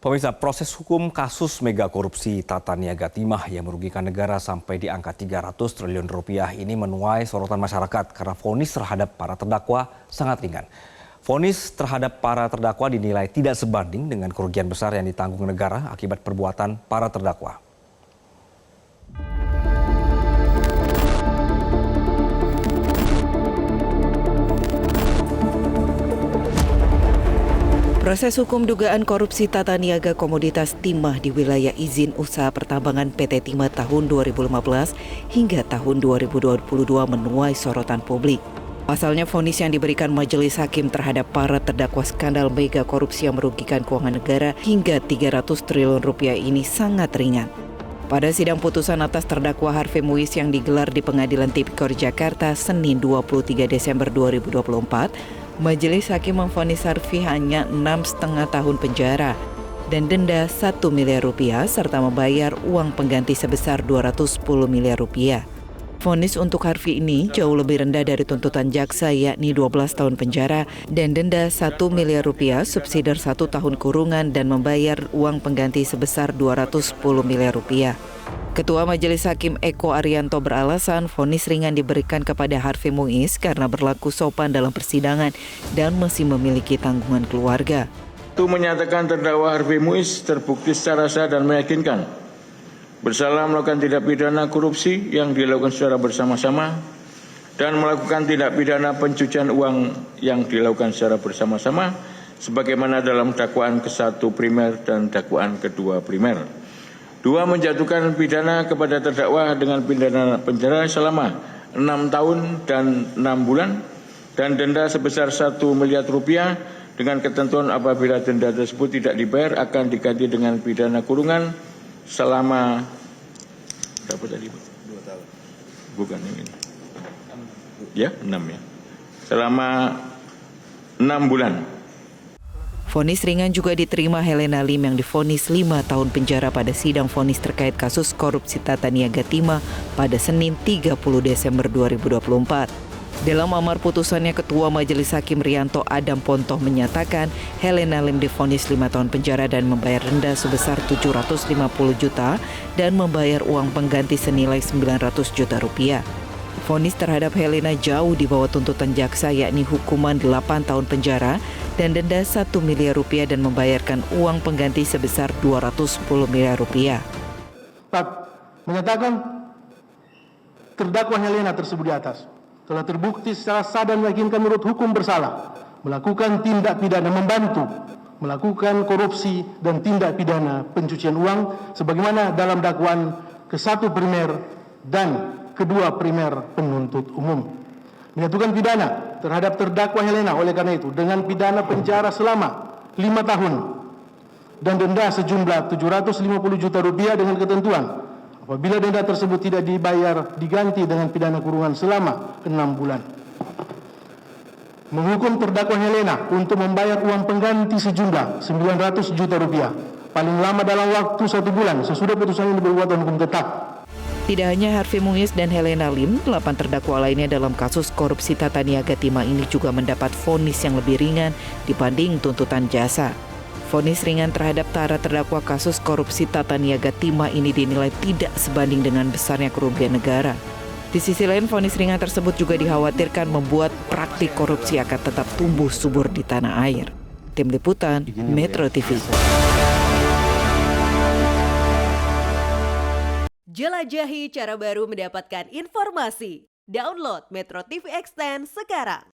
Pemirsa, proses hukum kasus mega korupsi Tata Niaga Timah yang merugikan negara sampai di angka 300 triliun rupiah ini menuai sorotan masyarakat karena vonis terhadap para terdakwa sangat ringan. Vonis terhadap para terdakwa dinilai tidak sebanding dengan kerugian besar yang ditanggung negara akibat perbuatan para terdakwa. Proses hukum dugaan korupsi tata niaga komoditas timah di wilayah izin usaha pertambangan PT Timah tahun 2015 hingga tahun 2022 menuai sorotan publik. Pasalnya vonis yang diberikan majelis hakim terhadap para terdakwa skandal mega korupsi yang merugikan keuangan negara hingga 300 triliun rupiah ini sangat ringan. Pada sidang putusan atas terdakwa Harvey Muiz yang digelar di Pengadilan Tipikor Jakarta Senin 23 Desember 2024, Majelis Hakim memvonis Harvey hanya 6,5 tahun penjara dan denda 1 miliar rupiah serta membayar uang pengganti sebesar 210 miliar rupiah. Vonis untuk Harvey ini jauh lebih rendah dari tuntutan jaksa yakni 12 tahun penjara dan denda 1 miliar rupiah, subsidi 1 tahun kurungan dan membayar uang pengganti sebesar 210 miliar rupiah. Ketua Majelis Hakim Eko Arianto beralasan vonis ringan diberikan kepada Harvey Muiz karena berlaku sopan dalam persidangan dan masih memiliki tanggungan keluarga. Itu menyatakan terdakwa Harvey Muiz terbukti secara sah dan meyakinkan bersalah melakukan tindak pidana korupsi yang dilakukan secara bersama-sama dan melakukan tindak pidana pencucian uang yang dilakukan secara bersama-sama sebagaimana dalam dakwaan ke-1 primer dan dakwaan kedua primer. 2. Menjatuhkan pidana kepada terdakwa dengan pidana penjara selama 6 tahun dan 6 bulan dan denda sebesar 1 miliar rupiah dengan ketentuan apabila denda tersebut tidak dibayar akan diganti dengan pidana kurungan selama berapa tadi, Pak? 2 tahun. Bukan ini. Ya, 6 ya. Selama 6 bulan. Vonis ringan juga diterima Helena Lim yang divonis 5 tahun penjara pada sidang vonis terkait kasus korupsi Tata Niaga Timah pada Senin 30 Desember 2024. Dalam amar putusannya, Ketua Majelis Hakim Rianto Adam Pontoh menyatakan Helena Lim divonis 5 tahun penjara dan membayar denda sebesar 750 juta dan membayar uang pengganti senilai 900 juta rupiah. Vonis terhadap Helena jauh di bawah tuntutan jaksa yakni hukuman 8 tahun penjara dan denda 1 miliar rupiah dan membayarkan uang pengganti sebesar 210 miliar rupiah. Menyatakan terdakwa Helena tersebut di atas telah terbukti secara sah dan meyakinkan menurut hukum bersalah melakukan tindak pidana membantu melakukan korupsi dan tindak pidana pencucian uang sebagaimana dalam dakwaan ke-1 primer dan kedua primer penuntut umum. Menyatukan pidana terhadap terdakwa Helena oleh karena itu dengan pidana penjara selama 5 tahun dan denda sejumlah 750 juta rupiah dengan ketentuan apabila denda tersebut tidak dibayar diganti dengan pidana kurungan selama 6 bulan. Menghukum terdakwa Helena untuk membayar uang pengganti sejumlah 900 juta rupiah paling lama dalam waktu 1 bulan sesudah putusan ini berkekuatan hukum tetap. Tidak hanya Harvey Muiz dan Helena Lim, 8 terdakwa lainnya dalam kasus korupsi Tata Niaga Timah ini juga mendapat vonis yang lebih ringan dibanding tuntutan jasa. Vonis ringan terhadap para terdakwa kasus korupsi Tata Niaga Timah ini dinilai tidak sebanding dengan besarnya kerugian negara. Di sisi lain, vonis ringan tersebut juga dikhawatirkan membuat praktik korupsi akan tetap tumbuh subur di tanah air. Tim Liputan, Metro TV. Jelajahi cara baru mendapatkan informasi. Download Metro TV Extend sekarang.